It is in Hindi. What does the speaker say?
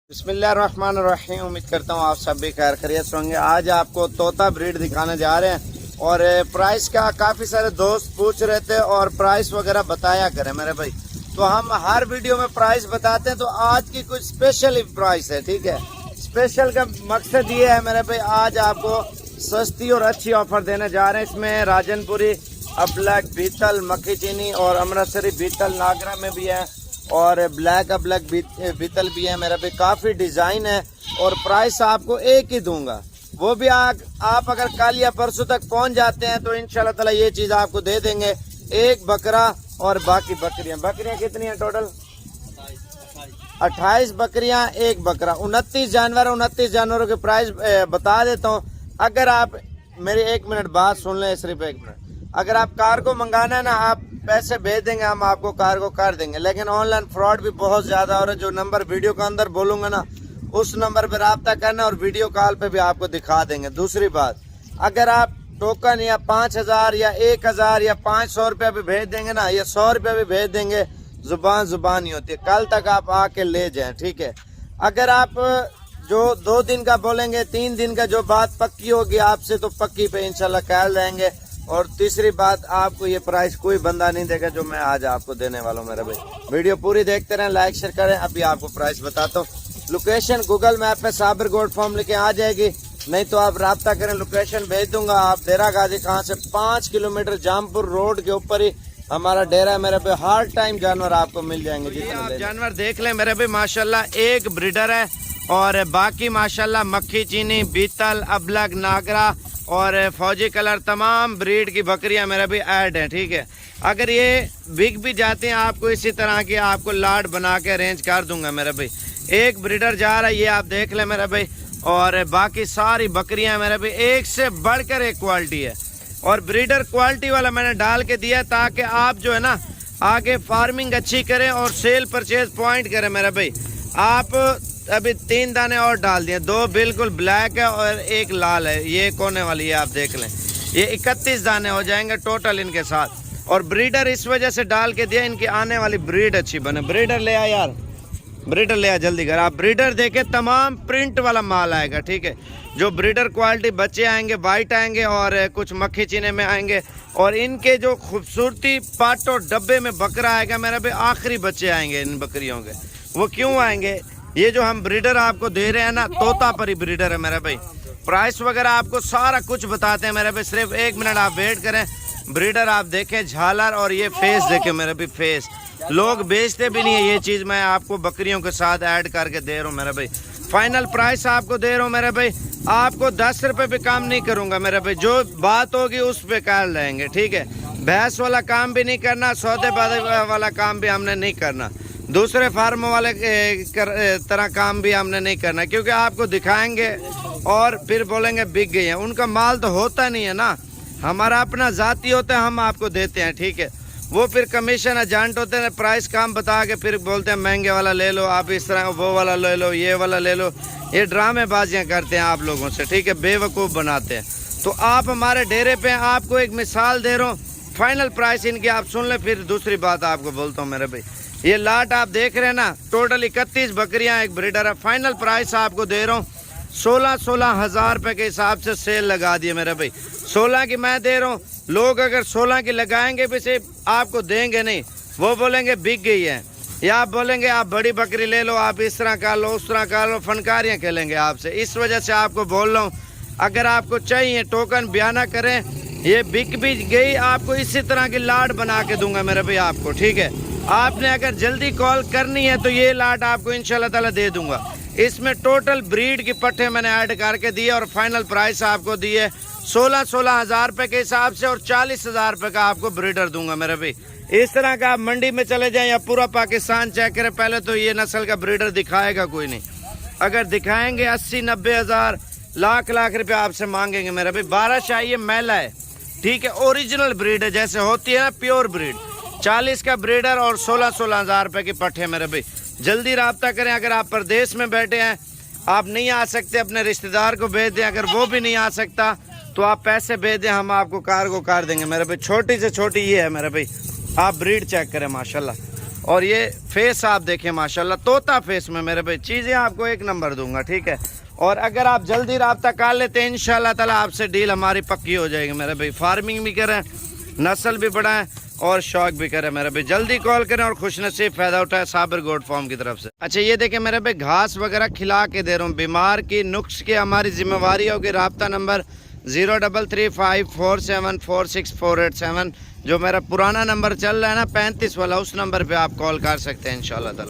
बिस्मिल्लाहिर्रहमानिर्रहीम। उम्मीद करता हूँ आप सब भी खैर खैरियत से होंगे। आज आपको तोता ब्रीड दिखाने जा रहे हैं और प्राइस का काफ़ी सारे दोस्त पूछ रहे थे और प्राइस वगैरह बताया करें मेरे भाई। तो हम हर वीडियो में प्राइस बताते हैं, तो आज की कुछ स्पेशल प्राइस है, ठीक है। स्पेशल का मकसद ये है मेरे भाई, आज आपको सस्ती और अच्छी ऑफर देने जा रहे हैं। इसमें राजनपुरी, अब्लैक, बीतल, मक्खी चीनी और अमृतसरी बीतल नागरा में भी है और ब्लैक अब्लैक बीतल भी है मेरे पे। काफ़ी डिज़ाइन है और प्राइस आपको एक ही दूंगा, वो भी आप अगर कल या परसों तक पहुंच जाते हैं तो इंशाल्लाह ताला ये चीज़ आपको दे देंगे। एक बकरा और बाकी बकरियां कितनी हैं टोटल? 28 बकरियां, एक बकरा, 29 जानवर। 29 जानवरों के प्राइस बता देता हूँ। अगर आप मेरी 1 मिनट बात सुन लें, सिर्फ 1 मिनट। अगर आप कार को मंगाना है ना, आप पैसे भेज देंगे, हम आपको कार को कर देंगे। लेकिन ऑनलाइन फ्रॉड भी बहुत ज्यादा हो रहा है। जो नंबर वीडियो के अंदर बोलूंगा ना, उस नंबर पर रब्ता करना और वीडियो कॉल पे भी आपको दिखा देंगे। दूसरी बात, अगर आप टोकन या 5000 या 1000 या 500 रुपया भी भेज देंगे ना, या 100 रुपया भी भेज देंगे, जुबान ही होती है। कल तक आप आके ले जाएं, ठीक है। अगर आप जो 2 दिन का बोलेंगे, 3 दिन का जो बात पक्की होगी आपसे, तो पक्की पे इंशाल्लाह कह जाएंगे। और तीसरी बात, आपको ये प्राइस कोई बंदा नहीं देगा जो मैं आज आपको देने वाला हूँ मेरे भाई। वीडियो पूरी देखते रहें, लाइक शेयर करें। अभी आपको प्राइस बताता हूँ। लोकेशन गूगल मैप में साबिर गोल्ड फार्म लिखे आ जाएगी, नहीं तो आप रब्ता करें, लोकेशन भेज दूंगा। आप डेरा गाजी कहाँ से 5 किलोमीटर जामपुर रोड के ऊपर ही हमारा डेरा है मेरे पे। हर टाइम जानवर आपको मिल जाएंगे। जी आप जानवर देख लें मेरे भाई, माशाल्लाह एक ब्रीडर है और बाकी माशाल्लाह मक्खी चीनी, बीतल, अबलग, नागरा और फौजी कलर, तमाम ब्रीड की बकरियां मेरा भी ऐड है, ठीक है। अगर ये बिक भी जाते हैं, आपको इसी तरह की आपको लाड बना के अरेंज कर दूंगा मेरा भाई। एक ब्रीडर जा रहा है, ये आप देख ले मेरा भाई। और बाकी सारी बकरियां मेरा भाई एक से बढ़कर एक क्वालिटी है और ब्रीडर क्वालिटी वाला मैंने डाल के दिया ताकि आप जो है ना आगे फार्मिंग अच्छी करें और सेल परचेज पॉइंट करें मेरा भाई। आप अभी 3 दाने और डाल दिए, 2 बिल्कुल ब्लैक है और एक लाल है, ये कोने वाली है, आप देख लें। ये 31 दाने हो जाएंगे टोटल इनके साथ। और ब्रीडर इस वजह से डाल के दिया, इनकी आने वाली ब्रीड अच्छी बने। ब्रीडर ले आ यार, ब्रीडर ले आ जल्दी कर। आप ब्रीडर देखे, तमाम प्रिंट वाला माल आएगा, ठीक है। जो ब्रीडर क्वालिटी बच्चे आएंगे, वाइट आएंगे और कुछ मक्खी चीने में आएंगे। और इनके जो खूबसूरती पाटो डब्बे में बकरा आएगा मेरा भाई, आखिरी बच्चे आएंगे इन बकरियों के। वो क्यों आएंगे? ये जो हम ब्रीडर आपको दे रहे हैं ना, तोता परी ब्रीडर है मेरा भाई। प्राइस वगैरह आपको सारा कुछ बताते हैं मेरे भाई। सिर्फ 1 मिनट आप वेट करें। ब्रीडर आप देखें, झालर और ये फेस देखें मेरे भाई, फेस। लोग बेचते भी नहीं है ये चीज़, मैं आपको बकरियों के साथ ऐड करके दे रहा हूँ मेरे भाई। फाइनल प्राइस आपको दे रहा हूँ मेरे भाई। आपको 10 रुपये भी काम नहीं करूँगा मेरे भाई। जो बात होगी उस पर कर लेंगे, ठीक है। भैंस वाला काम भी नहीं करना, सौदेबाजी वाला काम भी हमने नहीं करना, दूसरे फार्म वाले तरह काम भी हमने नहीं करना, क्योंकि आपको दिखाएंगे और फिर बोलेंगे बिक गई है। उनका माल तो होता नहीं है ना, हमारा अपना जाती होता है, हम आपको देते हैं, ठीक है। वो फिर कमीशन एजेंट होते हैं, प्राइस काम बता के फिर बोलते हैं महंगे वाला ले लो, आप इस तरह वो वाला ले लो, ये वाला ले लो। ये ड्रामेबाजियाँ करते हैं आप लोगों से, ठीक है, बेवकूफ़ बनाते हैं। तो आप हमारे डेरे पे, आपको एक मिसाल दे रहा हूँ। फाइनल प्राइस इनकी आप सुन ले, फिर दूसरी बात आपको बोलता हूँ मेरे भाई। ये लाट आप देख रहे हैं ना, टोटल 31 बकरियां, एक ब्रीडर है। फाइनल प्राइस आपको दे रहा हूँ 16 हज़ार रुपये के हिसाब से सेल लगा दिए मेरे भाई। 16 की मैं दे रहा हूँ। लोग अगर 16 की लगाएंगे भी सिर्फ आपको देंगे नहीं, वो बोलेंगे बिक गई है, या आप बोलेंगे आप बड़ी बकरी ले लो, आप इस तरह कर लो, उस तरह कर लो, फनकारियाँ खेलेंगे आपसे। इस वजह से आपको बोल रहा हूँ, अगर आपको चाहिए टोकन बयाना करें। ये बिक भी गई, आपको इसी तरह की लाट बना के दूंगा मेरे भाई आपको, ठीक है। आपने अगर जल्दी कॉल करनी है तो ये लाट आपको इंशाल्लाह ताला दे दूंगा। इसमें टोटल ब्रीड की पट्टे मैंने ऐड करके दिए और फाइनल प्राइस आपको दिए 16 हज़ार रुपये के हिसाब से और 40 हज़ार रुपये का आपको ब्रीडर दूंगा मेरे भाई। इस तरह का आप मंडी में चले जाएं या पूरा पाकिस्तान चेक करें, पहले तो ये नस्ल का ब्रीडर दिखाएगा कोई नहीं। अगर दिखाएंगे 80-90 हज़ार, लाख रुपये आपसे मांगेंगे मेरे भाई। 12 चाहिए, मैला है, ठीक है, ओरिजिनल ब्रीड है, जैसे होती है ना प्योर ब्रीड। 40 का ब्रीडर और 16 हज़ार रुपये की पट्टे मेरे भाई। जल्दी रब्ता करें। अगर आप प्रदेश में बैठे हैं, आप नहीं आ सकते, अपने रिश्तेदार को भेज दें। अगर वो भी नहीं आ सकता तो आप पैसे भेज दें, हम आपको कार को कार देंगे मेरे भाई। छोटी से छोटी ये है मेरे भाई, आप ब्रीड चेक करें माशाल्लाह। और ये फेस आप देखें माशाल्लाह तोता फेस में मेरे भाई, चीज़ें आपको एक नंबर दूंगा, ठीक है। और अगर आप जल्दी रब्ता कर लेते हैं इंशाल्लाह ताला आपसे डील हमारी पक्की हो जाएगी मेरे भाई। फार्मिंग भी करें, नस्ल भी बढ़ाएं और शौक भी करें मेरे भाई। जल्दी कॉल करें और खुश नसीब फ़ायदा उठाए साबिर गोट फार्म की तरफ से। अच्छा ये देखें मेरे भाई, घास वगैरह खिला के दे रहा हूँ। बीमार की नुक्स की हमारी जिम्मेवारी होगी। रब्ता नंबर 0335474648 जो मेरा पुराना नंबर चल रहा है ना 35 वाला, उस नंबर पे आप कॉल कर सकते हैं इंशाल्लाह ताला।